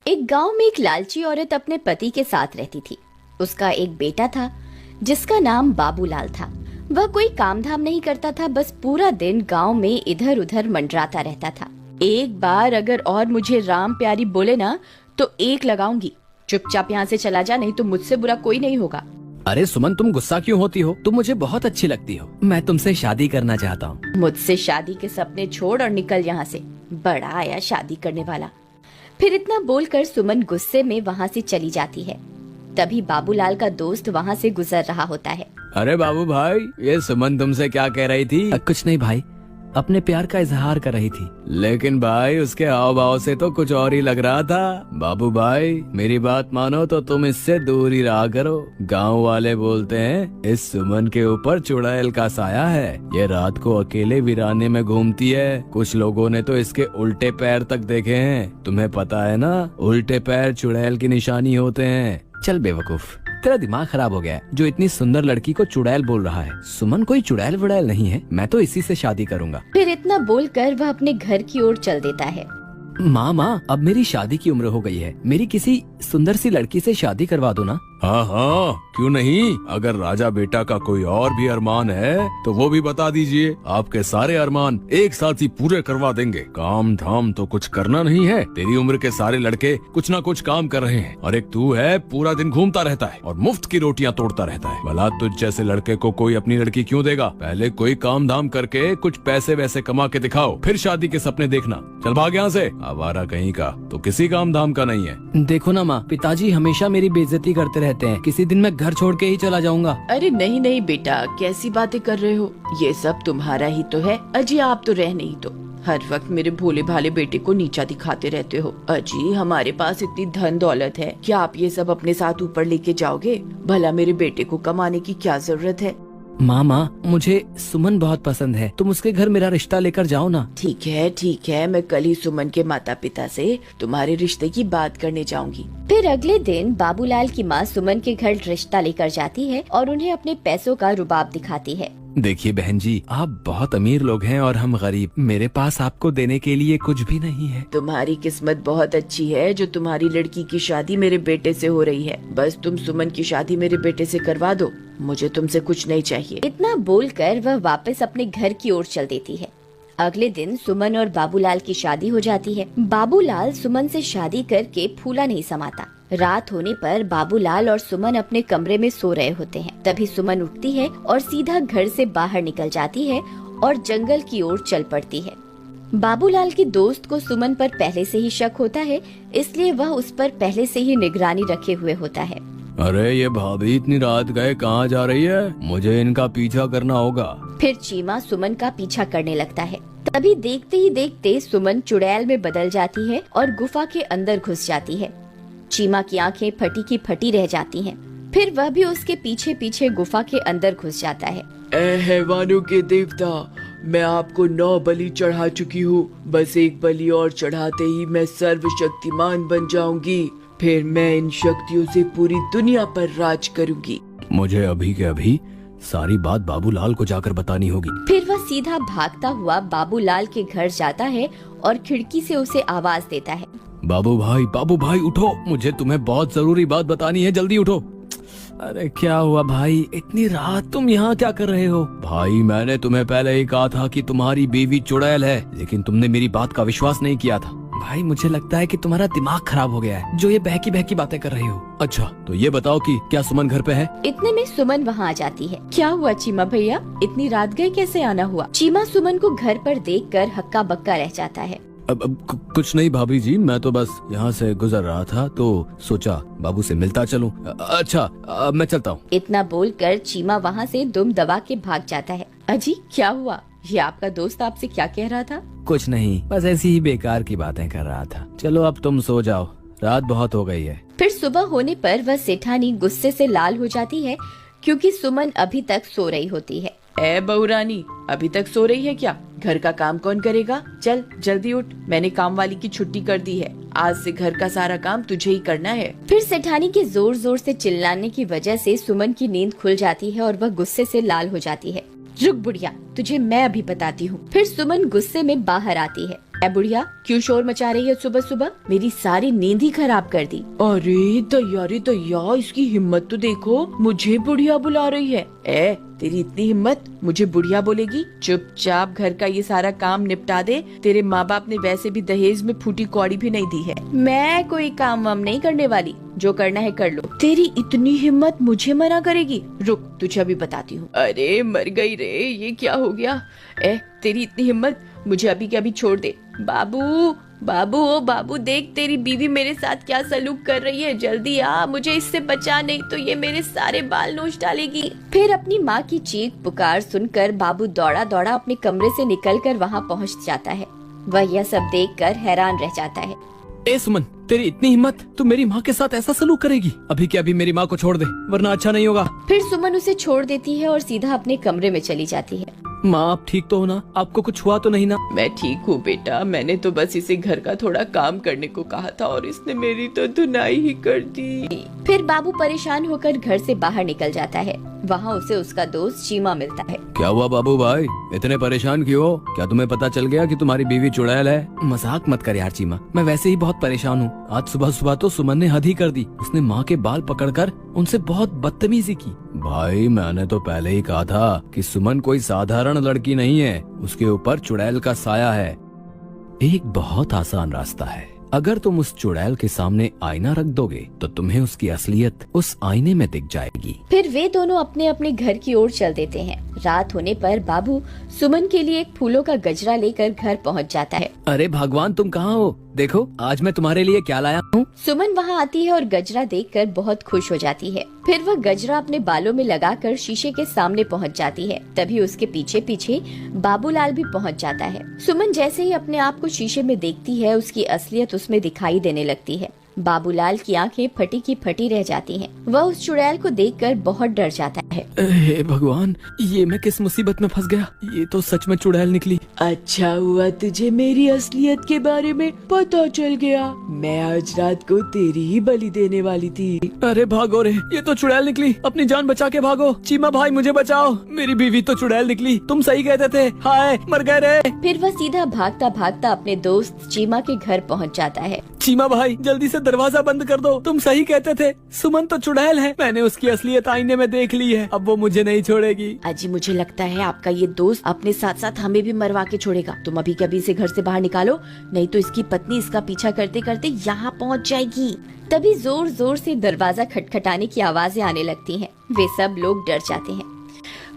एक गांव में एक लालची औरत अपने पति के साथ रहती थी। उसका एक बेटा था जिसका नाम बाबूलाल था। वह कोई काम धाम नहीं करता था, बस पूरा दिन गांव में इधर उधर मंडराता रहता था। एक बार अगर और मुझे राम प्यारी बोले ना तो एक लगाऊंगी। चुपचाप यहाँ से चला जा, नहीं तो मुझसे बुरा कोई नहीं होगा। अरे सुमन, तुम गुस्सा क्यों होती हो? तुम मुझे बहुत अच्छी लगती हो। मैं तुमसे शादी करना चाहता हूँ। मुझसे शादी के सपने छोड़ और निकल यहाँ से। बड़ा आया शादी करने वाला। फिर इतना बोलकर सुमन गुस्से में वहाँ से चली जाती है। तभी बाबूलाल का दोस्त वहाँ से गुजर रहा होता है। अरे बाबू भाई, ये सुमन तुमसे क्या कह रही थी? कुछ नहीं भाई, अपने प्यार का इजहार कर रही थी। लेकिन भाई उसके हाव भाव से तो कुछ और ही लग रहा था। बाबू भाई मेरी बात मानो तो तुम इससे दूर ही रहा करो। गांव वाले बोलते हैं इस सुमन के ऊपर चुड़ैल का साया है। ये रात को अकेले वीराने में घूमती है। कुछ लोगों ने तो इसके उल्टे पैर तक देखे हैं। तुम्हें पता है ना, उल्टे पैर चुड़ैल की निशानी होते हैं। चल बेवकूफ, तेरा दिमाग खराब हो गया है। जो इतनी सुंदर लड़की को चुड़ैल बोल रहा है। सुमन कोई चुड़ैल वुड़ैल नहीं है। मैं तो इसी से शादी करूंगा। फिर इतना बोलकर वह अपने घर की ओर चल देता है। माँ, अब मेरी शादी की उम्र हो गई है। मेरी किसी सुंदर सी लड़की से शादी करवा दो ना। हाँ हाँ, क्यों नहीं। अगर राजा बेटा का कोई और भी अरमान है तो वो भी बता दीजिए। आपके सारे अरमान एक साथ ही पूरे करवा देंगे। काम धाम तो कुछ करना नहीं है। तेरी उम्र के सारे लड़के कुछ ना कुछ काम कर रहे हैं और एक तू है, पूरा दिन घूमता रहता है और मुफ्त की रोटियां तोड़ता रहता है। भला तुझ जैसे लड़के को कोई अपनी लड़की क्यों देगा? पहले कोई काम धाम करके कुछ पैसे वैसे कमा के दिखाओ, फिर शादी के सपने देखना। चल भाग यहाँ से, आवारा कहीं का। तो किसी काम धाम का नहीं है। देखो ना माँ, पिताजी हमेशा मेरी बेइज्जती करते रहते हैं। किसी दिन मैं घर छोड़ के ही चला जाऊंगा। अरे नहीं नहीं बेटा, कैसी बातें कर रहे हो? ये सब तुम्हारा ही तो है। अजी आप तो रह नहीं तो हर वक्त मेरे भोले भाले बेटे को नीचा दिखाते रहते हो। अजी हमारे पास इतनी धन दौलत है, क्या आप ये सब अपने साथ ऊपर लेके जाओगे? भला मेरे बेटे को कमाने की क्या जरूरत है? माँ, मुझे सुमन बहुत पसंद है। तुम उसके घर मेरा रिश्ता लेकर जाओ ना। ठीक है, मैं कल ही सुमन के माता पिता से तुम्हारे रिश्ते की बात करने जाऊंगी। फिर अगले दिन बाबूलाल की माँ सुमन के घर रिश्ता लेकर जाती है और उन्हें अपने पैसों का रुबाब दिखाती है। देखिए बहन जी, आप बहुत अमीर लोग हैं और हम गरीब। मेरे पास आपको देने के लिए कुछ भी नहीं है। तुम्हारी किस्मत बहुत अच्छी है जो तुम्हारी लड़की की शादी मेरे बेटे से हो रही है। बस तुम सुमन की शादी मेरे बेटे से करवा दो, मुझे तुमसे कुछ नहीं चाहिए। इतना बोलकर वह वापस अपने घर की ओर चल देती है। अगले दिन सुमन और बाबूलाल की शादी हो जाती है। बाबूलाल सुमन से शादी करके फूला नहीं समाता। रात होने पर बाबूलाल और सुमन अपने कमरे में सो रहे होते हैं। तभी सुमन उठती है और सीधा घर से बाहर निकल जाती है और जंगल की ओर चल पड़ती है। बाबूलाल के दोस्त को सुमन पर पहले से ही शक होता है, इसलिए वह उस पर पहले से ही निगरानी रखे हुए होता है। अरे ये भाभी इतनी रात गए कहाँ जा रही है? मुझे इनका पीछा करना होगा। फिर चीमा सुमन का पीछा करने लगता है। तभी देखते ही देखते सुमन चुड़ैल में बदल जाती है और गुफा के अंदर घुस जाती है। चीमा की आंखें फटी की फटी रह जाती हैं। फिर वह भी उसके पीछे पीछे गुफा के अंदर घुस जाता है। ए हैवानों के देवता, मैं आपको 9 बलि चढ़ा चुकी हूँ। बस एक बलि और चढ़ाते ही मैं सर्वशक्तिमान बन जाऊंगी। फिर मैं इन शक्तियों से पूरी दुनिया पर राज करूंगी। मुझे अभी के अभी सारी बात बाबूलाल को जाकर बतानी होगी। फिर वह सीधा भागता हुआ बाबूलाल के घर जाता है और खिड़की से उसे आवाज देता है। बाबू भाई उठो, मुझे तुम्हें बहुत जरूरी बात बतानी है, जल्दी उठो। अरे क्या हुआ भाई, इतनी रात तुम यहाँ क्या कर रहे हो? भाई मैंने तुम्हें पहले ही कहा था कि तुम्हारी बीवी चुड़ैल है, लेकिन तुमने मेरी बात का विश्वास नहीं किया था। भाई मुझे लगता है कि तुम्हारा दिमाग खराब हो गया है, जो ये बहकी बहकी बातें कर रहे हो। अच्छा तो ये बताओ कि क्या सुमन घर पे है? इतने में सुमन वहाँ आ जाती है। क्या हुआ चीमा भैया, इतनी रात गए कैसे आना हुआ? चीमा सुमन को घर पर देखकर हक्का बक्का रह जाता है। अब कुछ नहीं भाभी जी, मैं तो बस यहाँ से गुजर रहा था तो सोचा बाबू से मिलता चलूं। अच्छा अब मैं चलता हूँ। इतना बोलकर चीमा वहाँ से दुम दबा के भाग जाता है। अजी क्या हुआ, ये आपका दोस्त आपसे क्या कह रहा था? कुछ नहीं, बस ऐसी ही बेकार की बातें कर रहा था। चलो अब तुम सो जाओ, रात बहुत हो गई है। फिर सुबह होने पर वह सेठानी गुस्से से लाल हो जाती है क्योंकि सुमन अभी तक सो रही होती है। ए बहुरानी, अभी तक सो रही है क्या? घर का काम कौन करेगा? चल जल्दी उठ, मैंने काम वाली की छुट्टी कर दी है। आज से घर का सारा काम तुझे ही करना है। फिर सेठानी के जोर जोर से चिल्लाने की वजह से सुमन की नींद खुल जाती है और वह गुस्से से लाल हो जाती है। रुक बुढ़िया, तुझे मैं अभी बताती हूँ। फिर सुमन गुस्से में बाहर आती है। ए बुढ़िया, क्यों शोर मचा रही है सुबह सुबह? मेरी सारी नींद ही खराब कर दी। अरे दैया, इसकी हिम्मत तो देखो, मुझे बुढ़िया बुला रही है। तेरी इतनी हिम्मत, मुझे बुढ़िया बोलेगी? चुपचाप घर का ये सारा काम निपटा दे। तेरे माँ बाप ने वैसे भी दहेज में फूटी कौड़ी भी नहीं दी है। मैं कोई काम वाम नहीं करने वाली, जो करना है कर लो। तेरी इतनी हिम्मत मुझे मना करेगी? रुक, तुझे अभी बताती हूँ। अरे मर गई रे, ये क्या हो गया? तेरी इतनी हिम्मत, मुझे अभी के अभी छोड़ दे। बाबू बाबू, ओ बाबू, देख तेरी बीवी मेरे साथ क्या सलूक कर रही है। जल्दी आ, मुझे इससे बचा, नहीं तो ये मेरे सारे बाल नोच डालेगी। फिर अपनी माँ की चीख पुकार सुनकर बाबू दौड़ा दौड़ा अपने कमरे से निकलकर वहाँ पहुँच जाता है। वह यह सब देखकर हैरान रह जाता है। ए सुमन, तेरी इतनी हिम्मत, तू मेरी माँ के साथ ऐसा सलूक करेगी? अभी के अभी मेरी माँ को छोड़ दे, वरना अच्छा नहीं होगा। फिर सुमन उसे छोड़ देती है और सीधा अपने कमरे में चली जाती है। माँ, आप ठीक तो हो ना? आपको कुछ हुआ तो नहीं ना? मैं ठीक हूँ बेटा, मैंने तो बस इसे घर का थोड़ा काम करने को कहा था और इसने मेरी तो धुनाई ही कर दी। फिर बाबू परेशान होकर घर से बाहर निकल जाता है। वहाँ उसे उसका दोस्त चीमा मिलता है। क्या हुआ बाबू भाई, इतने परेशान क्यों हो? क्या तुम्हें पता चल गया कि तुम्हारी बीवी चुड़ैल है? मजाक मत कर यार चीमा, मैं वैसे ही बहुत परेशान हूँ। आज सुबह सुबह तो सुमन ने हद ही कर दी। उसने माँ के बाल पकड़कर उनसे बहुत बदतमीजी की। भाई, मैंने तो पहले ही कहा था कि सुमन कोई साधारण लड़की नहीं है, उसके ऊपर चुड़ैल का साया है। एक बहुत आसान रास्ता है, अगर तुम उस चुड़ैल के सामने आईना रख दोगे तो तुम्हें उसकी असलियत उस आईने में दिख जाएगी। फिर वे दोनों अपने अपने घर की ओर चल देते हैं। रात होने पर बाबू सुमन के लिए एक फूलों का गजरा लेकर घर पहुंच जाता है। अरे भगवान, तुम कहाँ हो? देखो आज मैं तुम्हारे लिए क्या लाया हूँ। सुमन वहाँ आती है और गजरा देखकर बहुत खुश हो जाती है। फिर वह गजरा अपने बालों में लगाकर शीशे के सामने पहुँच जाती है। तभी उसके पीछे पीछे बाबूलाल भी पहुँच जाता है। सुमन जैसे ही अपने आप को शीशे में देखती है, उसकी असलियत उसमें दिखाई देने लगती है। बाबूलाल की आंखें फटी की फटी रह जाती हैं। वह उस चुड़ैल को देखकर बहुत डर जाता है। हे भगवान, ये मैं किस मुसीबत में फंस गया? ये तो सच में चुड़ैल निकली। अच्छा हुआ तुझे मेरी असलियत के बारे में पता चल गया। मैं आज रात को तेरी ही बलि देने वाली थी। अरे भागो रे, ये तो चुड़ैल निकली। अपनी जान बचा के भागो। चीमा भाई, मुझे बचाओ, मेरी बीवी तो चुड़ैल निकली। तुम सही कहते थे। हाय, मर गए रे। फिर वह सीधा भागता भागता अपने दोस्त चीमा के घर पहुँच जाता है। चीमा भाई, जल्दी से दरवाजा बंद कर दो। तुम सही कहते थे, सुमन तो चुड़ैल है। मैंने उसकी असलियत आईने में देख ली है। अब वो मुझे नहीं छोड़ेगी। अजी, मुझे लगता है आपका ये दोस्त अपने साथ साथ हमें भी मरवा के छोड़ेगा। तुम अभी के अभी इसे घर से बाहर निकालो, नहीं तो इसकी पत्नी इसका पीछा करते करते यहाँ पहुँच जाएगी। तभी जोर जोर से दरवाजा खटखटाने की आवाजें आने लगती हैं। वे सब लोग डर जाते हैं।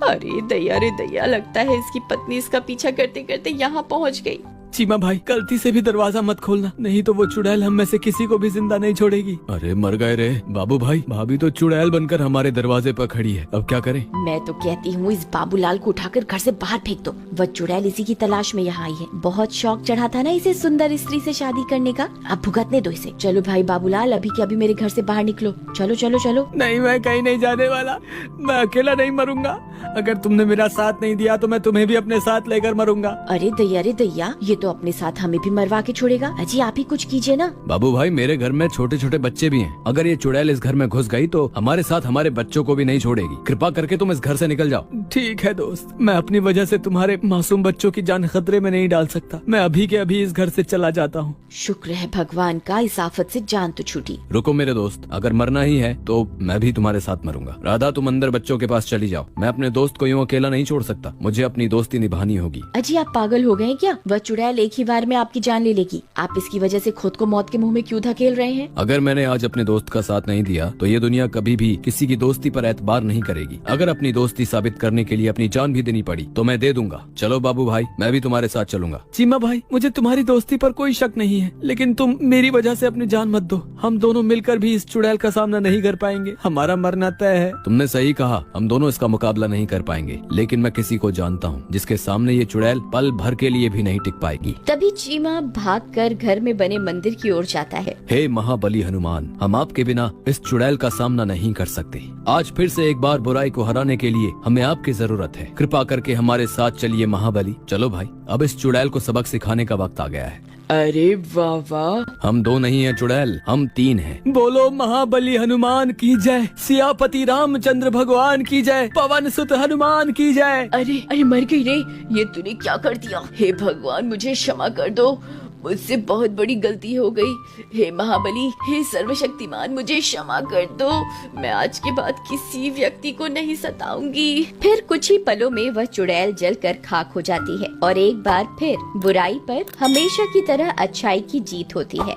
अरे दैया, लगता है इसकी पत्नी इसका पीछा करते करते यहाँ पहुँच गई। चीमा भाई, गलती से भी दरवाजा मत खोलना, नहीं तो वो चुड़ैल हम में से किसी को भी जिंदा नहीं छोड़ेगी। अरे मर गए रे। बाबू भाई, भाभी तो चुड़ैल बनकर हमारे दरवाजे पर खड़ी है, अब क्या करें? मैं तो कहती हूँ इस बाबूलाल को उठाकर घर से बाहर फेंक दो। वह चुड़ैल इसी की तलाश में यहाँ आई है। बहुत शौक चढ़ा था ना इसे सुंदर स्त्री से शादी करने का, अब भुगतने दो इसे। चलो भाई बाबूलाल, अभी के अभी मेरे घर से बाहर निकलो। चलो चलो चलो। नहीं, मैं कहीं नहीं जाने वाला। मैं अकेला नहीं मरूंगा। अगर तुमने मेरा साथ नहीं दिया तो मैं तुम्हें भी अपने साथ लेकर मरूंगा। अरे दैया, ये तो अपने साथ हमें भी मरवा के छोड़ेगा। अजी, आप ही कुछ कीजिए ना। बाबू भाई, मेरे घर में छोटे छोटे बच्चे भी हैं। अगर ये चुड़ैल इस घर में घुस गई तो हमारे साथ हमारे बच्चों को भी नहीं छोड़ेगी। कृपा करके तुम इस घर से निकल जाओ। ठीक है दोस्त, मैं अपनी वजह से तुम्हारे मासूम बच्चों की जान खतरे में नहीं डाल सकता। मैं अभी के अभी इस घर से चला जाता हूँ। शुक्र है भगवान का, इस आफत से जान तो छूटी। रुको मेरे दोस्त, अगर मरना ही है तो मैं भी तुम्हारे साथ मरूंगा। राधा, तुम अंदर बच्चों के पास चली जाओ। मैं अपने दोस्त को यूँ अकेला नहीं छोड़ सकता। मुझे अपनी दोस्ती निभानी होगी। अजी, आप पागल हो गए हैं क्या? वह चुड़ैल एक ही बार में आपकी जान ले लेगी। आप इसकी वजह से खुद को मौत के मुंह में क्यों धकेल रहे हैं? अगर मैंने आज अपने दोस्त का साथ नहीं दिया तो ये दुनिया कभी भी किसी की दोस्ती पर एतबार नहीं करेगी। अगर अपनी दोस्ती साबित करने के लिए अपनी जान भी देनी पड़ी तो मैं दे दूंगा। चलो बाबू भाई, मैं भी तुम्हारे साथ चलूंगा। चीमा भाई, मुझे तुम्हारी दोस्ती पर कोई शक नहीं है, लेकिन तुम मेरी वजह से अपनी जान मत दो। हम दोनों मिलकर भी इस चुड़ैल का सामना नहीं कर पाएंगे। हमारा मरना तय है। तुमने सही कहा, हम दोनों इसका मुकाबला नहीं कर पाएंगे, लेकिन मैं किसी को जानता हूँ जिसके सामने ये चुड़ैल पल भर के लिए भी नहीं टिक पाएगी। तभी चीमा भागकर घर में बने मंदिर की ओर जाता है। हे महाबली हनुमान, हम आपके बिना इस चुड़ैल का सामना नहीं कर सकते। आज फिर से एक बार बुराई को हराने के लिए हमें आपकी जरूरत है। कृपा करके हमारे साथ चलिए महाबली। चलो भाई। अब इस चुड़ैल को सबक सिखाने का वक्त आ गया है। अरे वाह वाह, हम 2 नहीं है चुड़ैल, हम 3 हैं। बोलो महाबली हनुमान की जय, सियापति रामचंद्र भगवान की जय, पवन सुत हनुमान की जय। अरे अरे मर गई रे, ये तूने क्या कर दिया? हे भगवान मुझे क्षमा कर दो, मुझसे बहुत बड़ी गलती हो गई। हे महाबली, हे सर्वशक्तिमान, मुझे क्षमा कर दो। मैं आज के बाद किसी व्यक्ति को नहीं सताऊंगी। फिर कुछ ही पलों में वह चुड़ैल जलकर खाक हो जाती है और एक बार फिर बुराई पर हमेशा की तरह अच्छाई की जीत होती है।